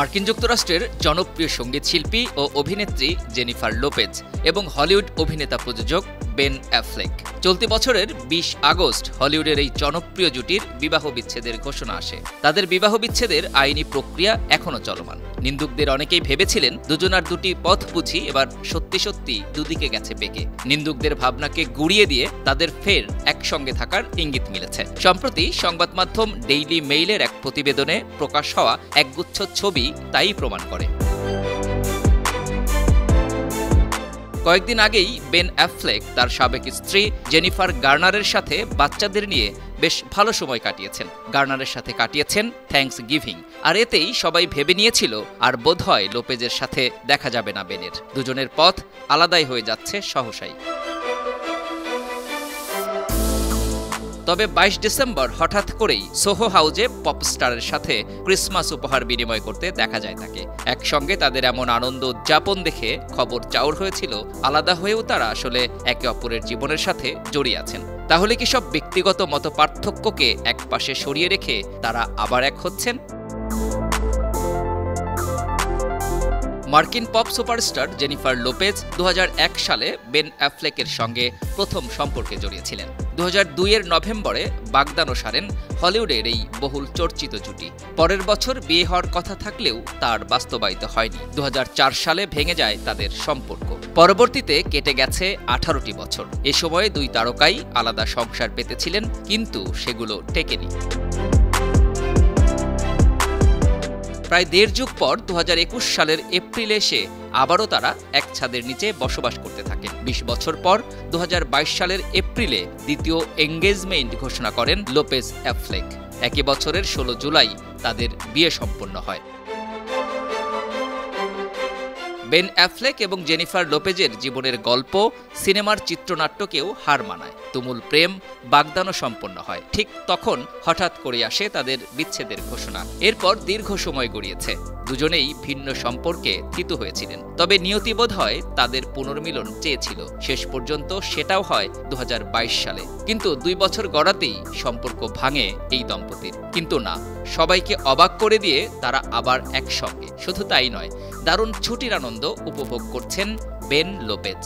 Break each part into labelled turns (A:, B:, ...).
A: মার্কিন যুক্তরাষ্ট্রের জনপ্রিয় সঙ্গীত শিল্পী ও অভিনেত্রী জেনিফার লোপেজ এবং হলিউড অভিনেতা প্রযোজক বেন অ্যাফ্লেক। চলতি বছরের ২০ আগস্ট হলিউডের এই জনপ্রিয় জুটির বিবাহ বিচ্ছেদের ঘোষণা আসে। তাদের বিবাহ বিচ্ছেদের আইনি প্রক্রিয়া এখনও চলমান। নিন্দুকদের অনেকেই ভেবেছিলেন দুজনার দুটি পথ বুঝি এবার সত্যি সত্যি দুদিকে গেছে বেঁকে। নিন্দুকদের ভাবনাকে গুড়িয়ে দিয়ে তাদের ফের একসঙ্গে থাকার ইঙ্গিত মিলেছে। সম্প্রতি সংবাদ মাধ্যম ডেইলি মেইলের এক প্রতিবেদনে প্রকাশ হওয়া একগুচ্ছ ছবি তাই প্রমাণ করে। কয়েকদিন আগেই বেন অ্যাফ্লেক তার সাবেক স্ত্রী জেনিফার গার্নারের সাথে বাচ্চাদের নিয়ে বেশ ভালো সময় কাটিয়েছেন। গার্নারের সাথে কাটিয়েছেন থ্যাঙ্কসগিভিং। আর এতেই সবাই ভেবে নিয়েছিল আর বোধহয় লোপেজের সাথে দেখা যাবে না বেনের। দুজনের পথ আলাদাই হয়ে যাচ্ছে সহসাই। তবে ২২ ডিসেম্বর হঠাৎ করেই সোহো হাউজে পপস্টারের সাথে ক্রিসমাস উপহার বিনিময় করতে দেখা যায় তাকে। একসঙ্গে তাদের এমন আনন্দ উদযাপন দেখে খবর চাউর হয়েছিল আলাদা হয়েও তারা আসলে একে অপরের জীবনের সাথে জড়িয়ে আছেন। তাহলে কি সব ব্যক্তিগত মতপার্থক্যকে একপাশে সরিয়ে রেখে তারা আবার এক হচ্ছেন? মার্কিন পপ সুপারস্টার জেনিফার লোপেজ ২০০১ সালে বেন অ্যাফ্লেকের সঙ্গে প্রথম সম্পর্কে জড়িয়েছিলেন। ২০০২-এর নভেম্বরে বাগদানও সারেন হলিউডের এই বহুল চর্চিত জুটি। পরের বছর বিয়ে হওয়ার কথা থাকলেও তার বাস্তবায়িত হয়নি। ২০০৪ সালে ভেঙে যায় তাদের সম্পর্ক। পরবর্তীতে কেটে গেছে ১৮টি বছর। এ সময়ে দুই তারকাই আলাদা সংসার পেতেছিলেন, কিন্তু সেগুলো টেকেনি। প্রায় দেড় যুগ পর ২০২১ সালের এপ্রিলে এসে আবারও তারা এক ছাদের নিচে বসবাস করতে থাকেন। ২০ বছর পর ২০২২ সালের এপ্রিলে দ্বিতীয় এঙ্গেজমেন্ট ঘোষণা করেন লোপেজ অ্যাফ্লেক। একই বছরের ১৬ জুলাই তাদের বিয়ে সম্পন্ন হয়। বেন অ্যাফ্লেক এবং জেনিফার লোপেজের জীবনের গল্প সিনেমার চিত্রনাট্যকেও হার মানায়। তুমুল প্রেম, বাগদানও সম্পন্ন হয়। ঠিক তখন হঠাৎ করে আসে তাদের বিচ্ছেদের ঘোষণা। এরপর দীর্ঘ সময় গড়িয়েছে। দুজনেই ভিন্ন সম্পর্কে থিতু হয়েছিলেন। তবে নিয়তি বোধ হয় তাদের পুনর্মিলন চেয়েছিল। শেষ পর্যন্ত সেটাও হয় ২০২২ সালে। কিন্তু ২ বছর গড়াতেই সম্পর্ক ভাঙে এই দম্পতির। কিন্তু না, সবাইকে অবাক করে দিয়ে তারা আবার একসঙ্গে। শুধু তাই নয়, দারুণ ছুটির আনন্দ উপভোগ করছেন বেন লোপেজ।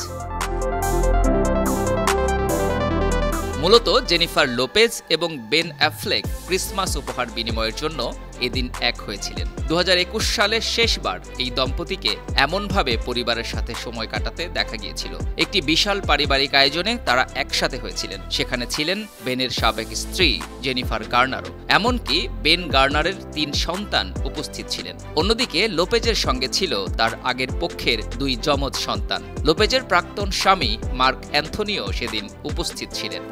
A: মূলত জেনিফার লোপেজ এবং বেন অ্যাফ্লেক ক্রিসমাস উপহার বিনিময়ের জন্য এদিন এক হয়েছিলেন। ২০২১ সালে শেষবার এই দম্পতিকে এমনভাবে পরিবারের সাথে সময় কাটাতে দেখা গিয়েছিল। একটি বিশাল পারিবারিক আয়োজনে তারা একসাথে হয়েছিলেন। সেখানে ছিলেন বেনের সাবেক স্ত্রী জেনিফার গার্নারও। এমনকি বেন গার্নারের ৩ সন্তান উপস্থিত ছিলেন। অন্যদিকে লোপেজের সঙ্গে ছিল তার আগের পক্ষের ২ যমজ সন্তান। লোপেজের প্রাক্তন স্বামী মার্ক অ্যান্থনিও সেদিন উপস্থিত ছিলেন।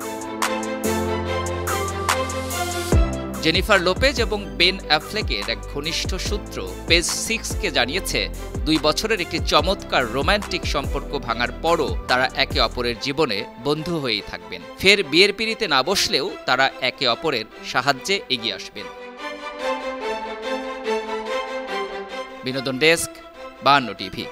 A: জেনিফার লোপেজ এবং বেন অ্যাফ্লেকের এক ঘনিষ্ঠ সূত্র পেজ 6-কে জানিয়েছে ২ বছরের একটি চমৎকার রোমান্টিক সম্পর্ক ভাঙার পরও তারা একে অপরের জীবনে বন্ধু হয়েই থাকবেন। ফের বিয়ের পিঁড়িতে না বসলেও তারা একে অপরের সাহায্যে এগিয়ে আসবেন। বিনোদন ডেস্ক, ৫২ টিভি।